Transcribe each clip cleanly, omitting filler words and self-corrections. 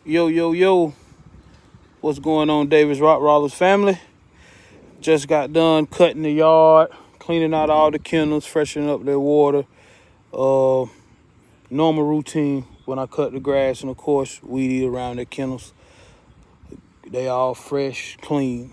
Yo, what's going on, Davis Rottweilers family? Just got done cutting the yard, cleaning out all the kennels, freshening up their water. Uh, Normal routine when I cut the grass, and of course, weed eat around their kennels. They all fresh, clean.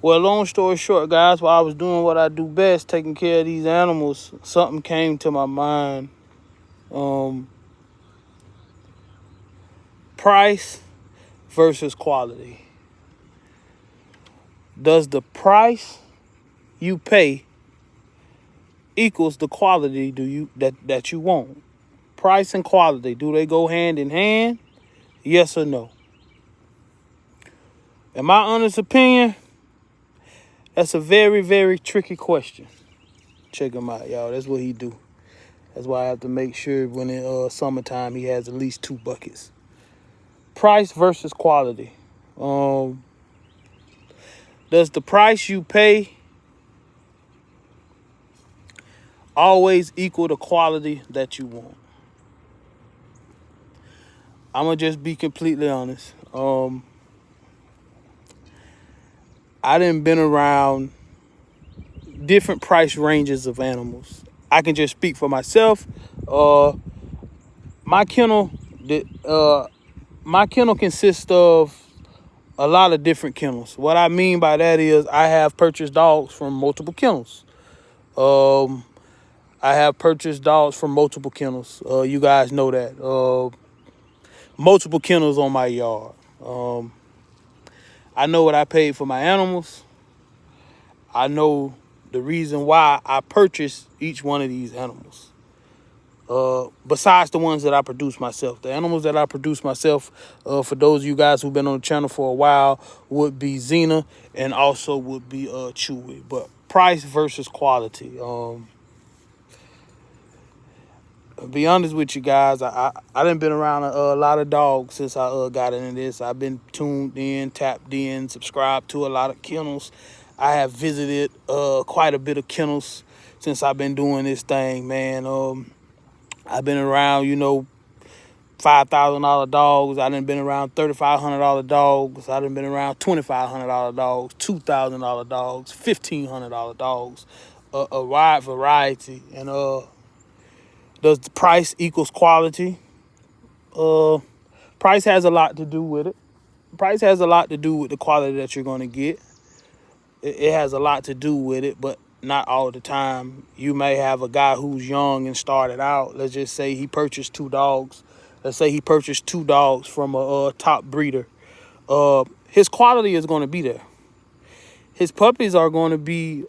Well, long story short, guys, while I was doing what I do best, taking care of these animals, something came to my mind. Price versus quality. Does the price you pay equals the quality that you want? Price and quality, do they go hand in hand? Yes or no? In my honest opinion, that's a very, very tricky question. Check him out, y'all. That's what he do. That's why I have to make sure when it's summertime he has at least 2 buckets. Price versus quality. Does the price you pay always equal the quality that you want? I'm going to just be completely honest. I done been around different price ranges of animals. I can just speak for myself. My kennel consists of a lot of different kennels. What I mean by that is I have purchased dogs from multiple kennels. You guys know that. Multiple kennels on my yard. I know what I paid for my animals. I know the reason why I purchased each one of these animals. Besides the ones that I produce myself. The animals that I produce myself, for those of you guys who've been on the channel for a while, would be Xena and also would be Chewy. But price versus quality. Be honest with you guys, I done been around a lot of dogs since I got into this. I've been tuned in, tapped in, subscribed to a lot of kennels. I have visited quite a bit of kennels since I've been doing this thing, man. I've been around, $5,000 dogs. I done been around $3,500 dogs. I done been around $2,500 dogs, $2,000 dogs, $1,500 dogs, a wide variety. And does the price equals quality? Price has a lot to do with it. Price has a lot to do with the quality that you're going to get. It has a lot to do with it, but not all the time. You may have a guy who's young and started out. Let's just say he purchased 2 dogs. Let's say he purchased 2 dogs from a top breeder. His quality is going to be there. His puppies are going to be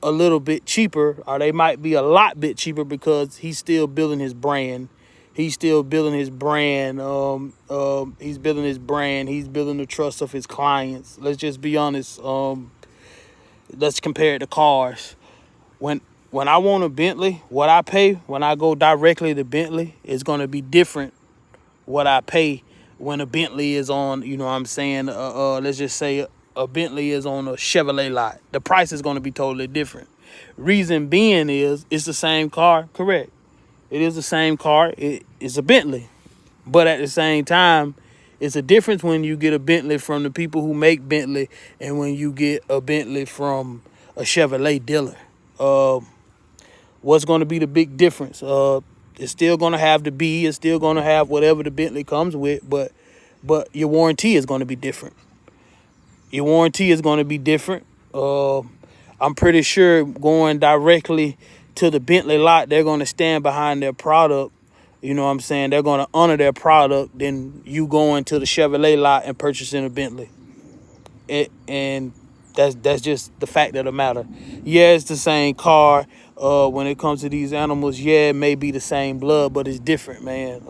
a little bit cheaper, or they might be a lot bit cheaper because he's still building his brand. He's building his brand. He's building the trust of his clients. Let's just be honest. Let's compare it to cars. When I want a Bentley, what I pay when I go directly to Bentley is going to be different what I pay when a Bentley is on, let's just say a Bentley is on a Chevrolet lot. The price is going to be totally different. Reason being is it's the same car, correct? It is the same car. It's a Bentley. But at the same time, it's a difference when you get a Bentley from the people who make Bentley and when you get a Bentley from a Chevrolet dealer. What's going to be the big difference? It's still going to have the B. It's still going to have whatever the Bentley comes with, but your warranty is going to be different. I'm pretty sure going directly to the Bentley lot, they're going to stand behind their product. You know what I'm saying? They're going to honor their product than you going to the Chevrolet lot and purchasing a Bentley. And that's just the fact of the matter. Yeah, it's the same car. When it comes to these animals, yeah, it may be the same blood, but it's different, man.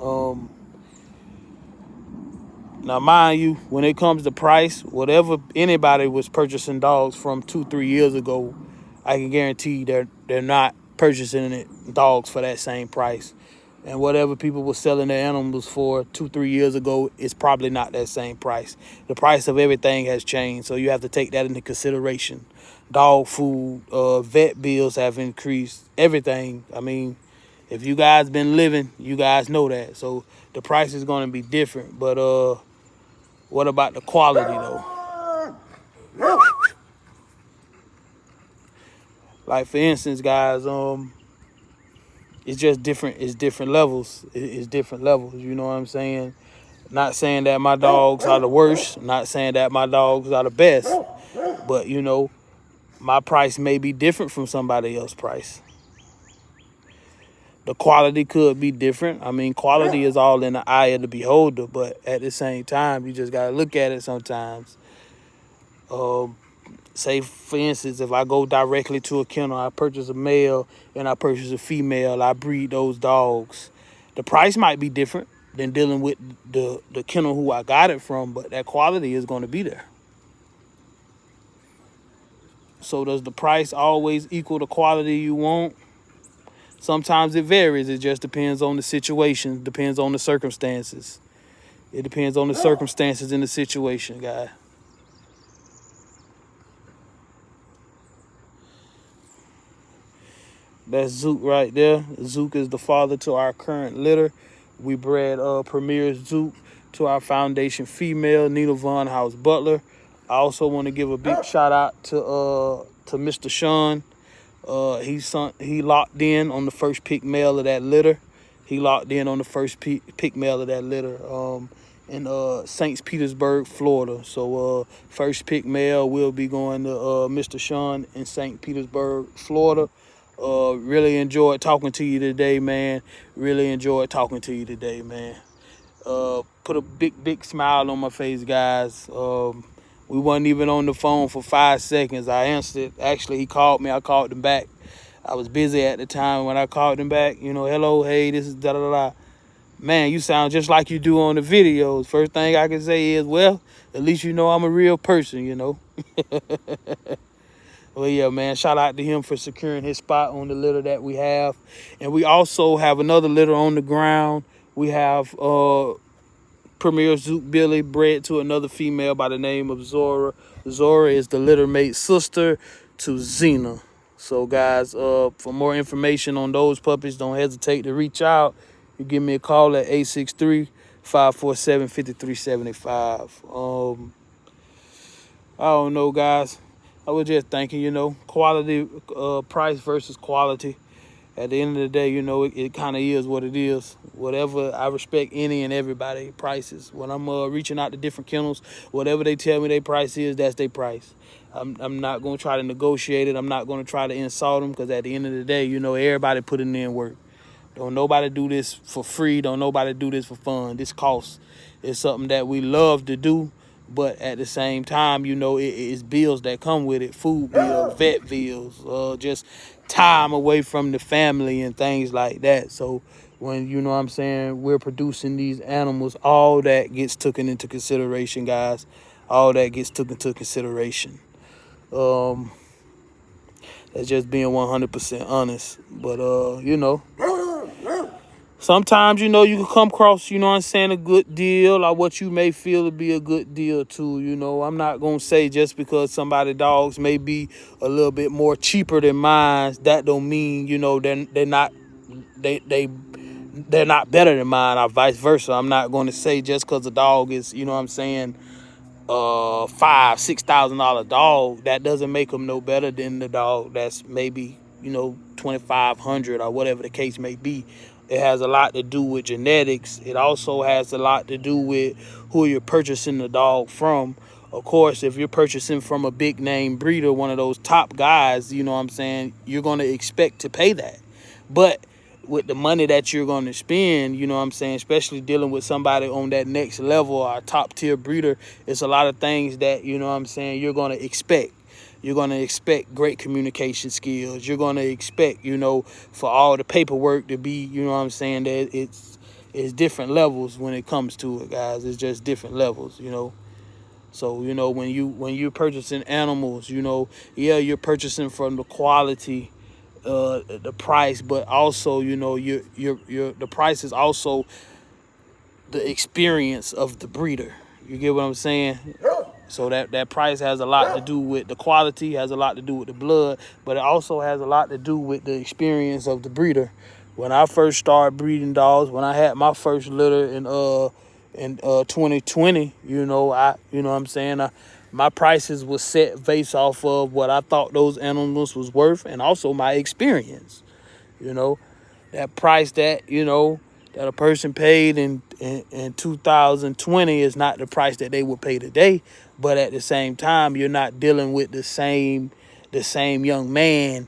Now, mind you, when it comes to price, whatever anybody was purchasing dogs from 2-3 years ago, I can guarantee they're not purchasing dogs for that same price. And whatever people were selling their animals for 2-3 years ago, it's probably not that same price. The price of everything has changed, so you have to take that into consideration. Dog food, vet bills have increased, everything. I mean, If you guys been living, you guys know that. So the price is going to be different. But what about the quality though? Like for instance, guys, it's just different. It's different levels. It's different levels. You know what I'm saying? Not saying that my dogs are the worst. Not saying that my dogs are the best. But you know, my price may be different from somebody else's price. The quality could be different. I mean, quality is all in the eye of the beholder, but at the same time, you just got to look at it sometimes. Say, for instance, if I go directly to a kennel, I purchase a male and I purchase a female, I breed those dogs. The price might be different than dealing with the kennel who I got it from, but that quality is going to be there. So does the price always equal the quality you want? Sometimes it varies. It just depends on the situation, depends on the circumstances. It depends on the circumstances in the situation, guy. That's Zook right there. Zook is the father to our current litter. We bred Premier Zook to our foundation female, Nina Von House Butler. I also want to give a big shout out to Mr. Sean. He locked in on the first pick male of that litter. He locked in on the first pick male of that litter in St. Petersburg, Florida. So first pick male will be going to Mr. Sean in St. Petersburg, Florida. Really enjoyed talking to you today, man. Really enjoyed talking to you today, man. Put a big smile on my face, guys. We wasn't even on the phone for 5 seconds. I answered. Actually, he called me. I called him back. I was busy at the time when I called him back. You know, hello, hey, this is da-da-da-da. Man, you sound just like you do on the videos. First thing I can say is, well, at least you know I'm a real person, you know. Well, yeah, man, shout out to him for securing his spot on the litter that we have. And we also have another litter on the ground. We have Premier Zook Billy bred to another female by the name of Zora. Zora is the litter mate sister to Xena. So, guys, for more information on those puppies, don't hesitate to reach out. You give me a call at 863-547-5375. I don't know, guys. I was just thinking, you know, quality, price versus quality. At the end of the day, you know, it kind of is what it is. Whatever, I respect any and everybody prices. When I'm reaching out to different kennels, whatever they tell me their price is, that's their price. I'm not going to try to negotiate it. I'm not going to try to insult them because at the end of the day, you know, everybody putting in work. Don't nobody do this for free. Don't nobody do this for fun. This costs. It's something that we love to do. But at the same time, you know, it's bills that come with it. Food bills, vet bills, just time away from the family and things like that. So when, you know what I'm saying, we're producing these animals, all that gets taken into consideration, guys. All that gets taken into consideration. That's just being 100% honest. But, you know, sometimes, you know, you can come across, you know what I'm saying, a good deal or what you may feel to be a good deal too. You know, I'm not going to say just because somebody's dogs may be a little bit more cheaper than mine, that don't mean, you know, they're not better than mine or vice versa. I'm not going to say just because the dog is, you know what I'm saying, $5,000-$6,000 dog, that doesn't make them no better than the dog that's maybe, you know, $2,500 or whatever the case may be. It has a lot to do with genetics. It also has a lot to do with who you're purchasing the dog from. Of course, if you're purchasing from a big name breeder, one of those top guys, you know what I'm saying, you're going to expect to pay that. But with the money that you're going to spend, you know what I'm saying, especially dealing with somebody on that next level or a top tier breeder, it's a lot of things that, you know what I'm saying, you're going to expect. You're going to expect great communication skills. You're going to expect, you know, for all the paperwork to be, you know what I'm saying, that it's different levels when it comes to it, guys. It's just different levels, you know. So, you know, when you're purchasing animals, you know, yeah, you're purchasing from the quality, the price, but also, you know, the price is also the experience of the breeder. You get what I'm saying? So that price has a lot to do with the quality, has a lot to do with the blood, but it also has a lot to do with the experience of the breeder. When I first started breeding dogs, when I had my first litter in 2020, you know what I'm saying, my prices was set based off of what I thought those animals was worth, and also my experience. You know, that price that that a person paid in 2020 is not the price that they would pay today. But at the same time, you're not dealing with the same young man,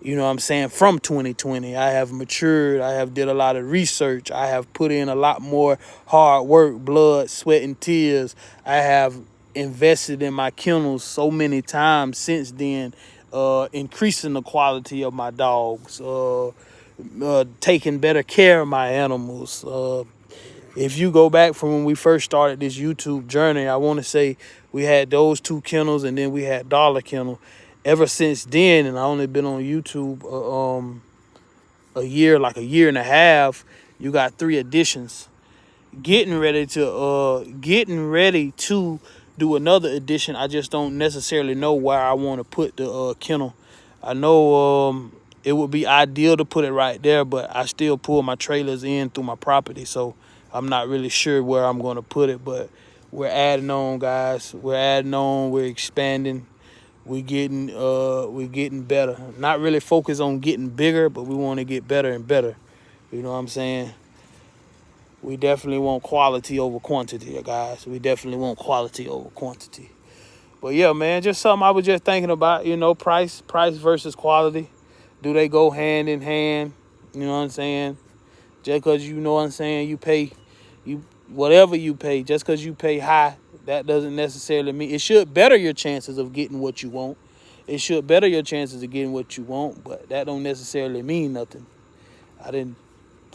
you know what I'm saying, from 2020. I have matured. I have did a lot of research. I have put in a lot more hard work, blood, sweat, and tears. I have invested in my kennels so many times since then, increasing the quality of my dogs, taking better care of my animals. If you go back from when we first started this YouTube journey, I want to say we had those two kennels, and then we had Dollar Kennel. Ever since then, and I only been on YouTube like a year and a half, you got 3 additions. Getting ready to do another edition. I just don't necessarily know where I want to put the kennel. I know it would be ideal to put it right there, but I still pull my trailers in through my property, so I'm not really sure where I'm going to put it. But we're adding on, guys. We're adding on. We're expanding. We're getting better. Not really focused on getting bigger, but we want to get better and better. You know what I'm saying? We definitely want quality over quantity, guys. We definitely want quality over quantity. But yeah, man, just something I was just thinking about, price versus quality. Do they go hand in hand? You know what I'm saying? Just because, you know what I'm saying, you pay, whatever you pay, just because you pay high, that doesn't necessarily mean, it should better your chances of getting what you want. It should better your chances of getting what you want, but that don't necessarily mean nothing. I done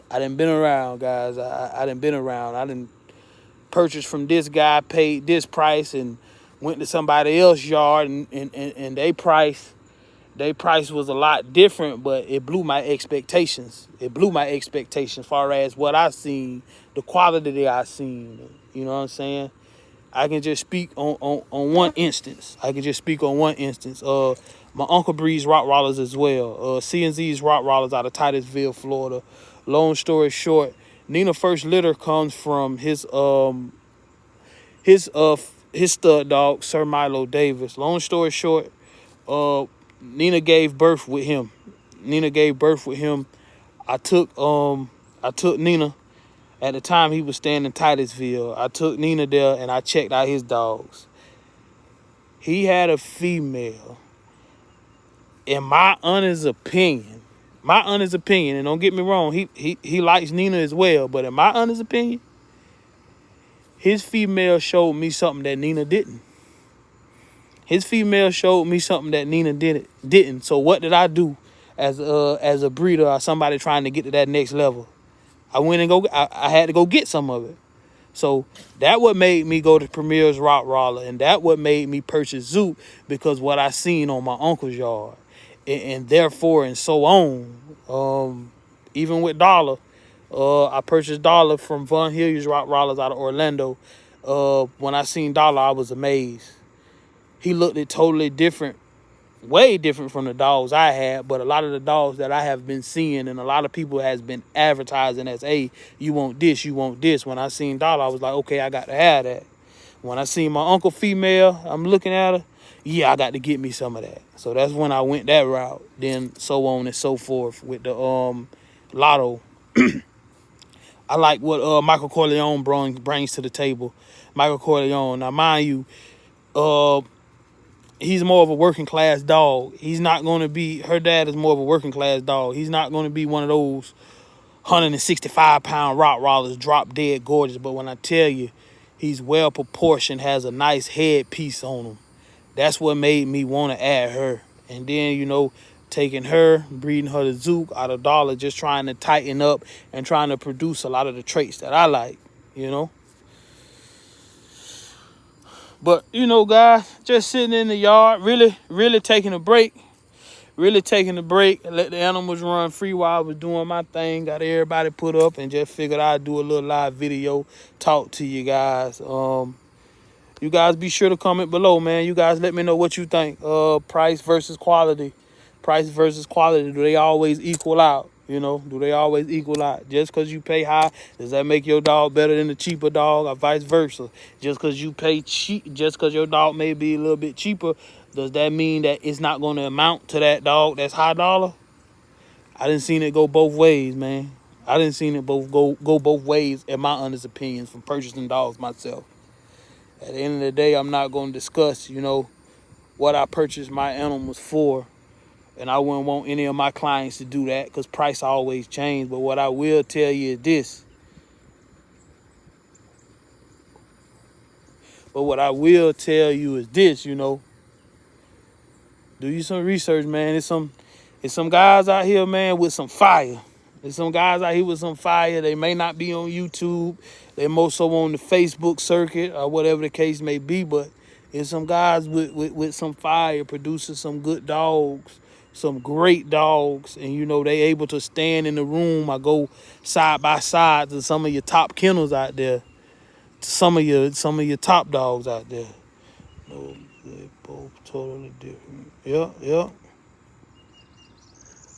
been around, guys. I done been around. I done purchased from this guy, paid this price, and went to somebody else's yard, and they price was a lot different, but it blew my expectations. It blew my expectations as far as what I seen, the quality that I seen. You know what I'm saying? I can just speak on one instance. My uncle breeds Rottweilers as well. C&Z's Rottweilers out of Titusville, Florida. Long story short, Nina first litter comes from his stud dog, Sir Milo Davis. Long story short, Nina gave birth with him. I took Nina. At the time he was staying in Titusville. I took Nina there and I checked out his dogs. He had a female. In my honest opinion, and don't get me wrong, he likes Nina as well, but in my honest opinion, his female showed me something that Nina didn't. So what did I do as a breeder or somebody trying to get to that next level? I had to go get some of it. So that what made me go to Premier's Rottweiler, and that what made me purchase Zoot, because what I seen on my uncle's yard, and therefore and so on. Even with Dollar, I purchased Dollar from Von Hilliard's Rottweilers out of Orlando. When I seen Dollar, I was amazed. He looked it totally different, way different from the dogs I had, but a lot of the dogs that I have been seeing and a lot of people has been advertising as, hey, you want this. When I seen Dollar, I was like, okay, I got to have that. When I seen my uncle female, I'm looking at her, yeah, I got to get me some of that. So that's when I went that route. Then so on and so forth with the Lotto. I like what Michael Corleone brings to the table. Michael Corleone, now mind you, he's more of a working class dog. He's not going to be, her dad is more of a working class dog. He's not going to be one of those 165-pound Rottweilers, drop dead gorgeous. But when I tell you, he's well proportioned, has a nice head piece on him. That's what made me want to add her. And then, taking her, breeding her to Zook out of Dollar, just trying to tighten up and trying to produce a lot of the traits that I like, But, guys, just sitting in the yard, really taking a break. Let the animals run free while I was doing my thing. Got everybody put up and just figured I'd do a little live video, talk to you guys. You guys be sure to comment below, man. You guys let me know what you think. Price versus quality. Do they always equal out? Do they always equal out? Just because you pay high, does that make your dog better than the cheaper dog, or vice versa? Just because you pay cheap, just because your dog may be a little bit cheaper, does that mean that it's not going to amount to that dog that's high dollar? I didn't seen it go both ways, man. I didn't seen it go both ways, in my honest opinions, from purchasing dogs myself. At the end of the day, I'm not going to discuss, what I purchased my animals for. And I wouldn't want any of my clients to do that because price always change. But what I will tell you is this. Do you some research, man. It's some guys out here, man, with some fire. There's some guys out here with some fire. They may not be on YouTube. They're more so on the Facebook circuit or whatever the case may be. But there's some guys with some fire producing some good dogs, some great dogs. And, they able to stand in the room or go side by side to some of your top kennels out there, to some of your top dogs out there. No, they both totally different. Yeah.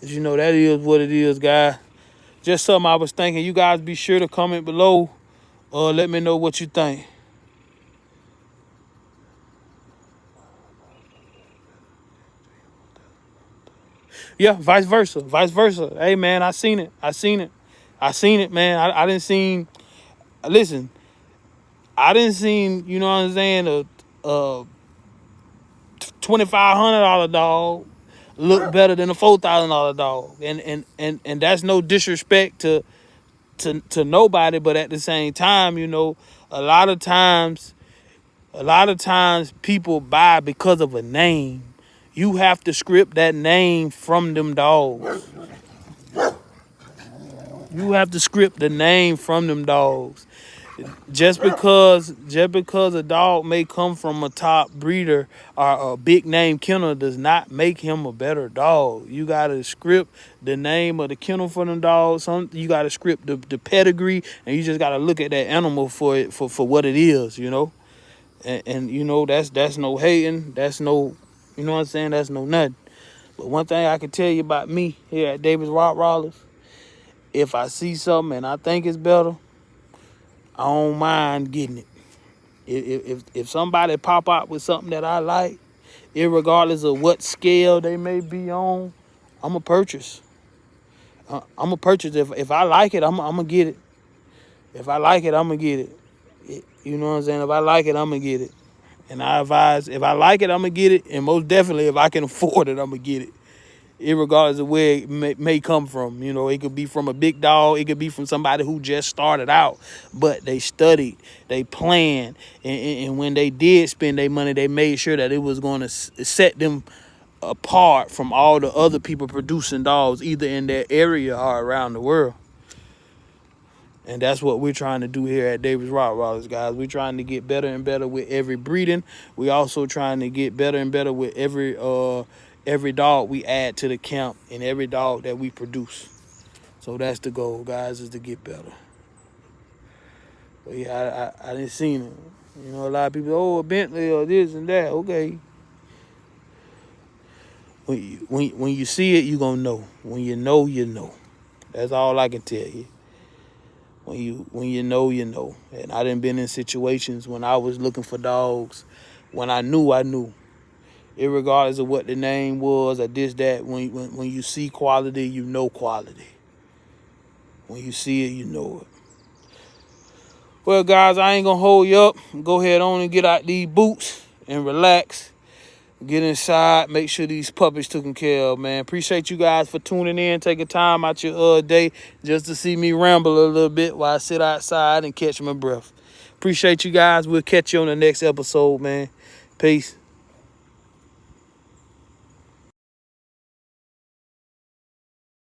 But that is what it is, guys. Just something I was thinking. You guys be sure to comment below. Let me know what you think. Yeah, vice versa. Hey, man, I seen it, man. I didn't seen. Listen, I didn't seen. You know what I'm saying? A $2,500 dog look better than a $4,000 dog, and that's no disrespect to nobody, but at the same time, a lot of times people buy because of a name. You have to script that name from them dogs. You have to script the name from them dogs. Just because a dog may come from a top breeder or a big name kennel does not make him a better dog. You gotta script the name of the kennel for them dogs. You gotta script the pedigree, and you just gotta look at that animal for what it is, And that's no hating. That's no, you know what I'm saying? That's no nothing. But one thing I can tell you about me here at Davis Rottweilers, if I see something and I think it's better, I don't mind getting it. If somebody pop out with something that I like, irregardless of what scale they may be on, I'm a purchase. I'm a purchase. If I like it, I'm gonna get it. If I like it, I'm gonna get it. You know what I'm saying? If I like it, I'm gonna get it. And I advise, if I like it, I'm gonna get it. And most definitely, if I can afford it, I'm gonna get it. Irregardless of where it may come from. It could be from a big dog. It could be from somebody who just started out. But they studied, they planned, and when they did spend their money, they made sure that it was going to set them apart from all the other people producing dogs, either in their area or around the world. And that's what we're trying to do here at Davis Rottweilers, guys. We're trying to get better and better with every breeding. We also trying to get better and better with every dog we add to the camp and every dog that we produce. So that's the goal, guys, is to get better. But yeah, I didn't seen it. A lot of people, a Bentley or this and that. Okay. When you see it, you gonna know. When you know, you know. That's all I can tell you. When you know, you know. And I done been in situations when I was looking for dogs. When I knew, I knew. Irregardless of what the name was or this, that, when you see quality, you know quality. When you see it, you know it. Well, guys, I ain't going to hold you up. Go ahead on and get out these boots and relax. Get inside. Make sure these puppies taken care of, man. Appreciate you guys for tuning in. Taking time out your day just to see me ramble a little bit while I sit outside and catch my breath. Appreciate you guys. We'll catch you on the next episode, man. Peace.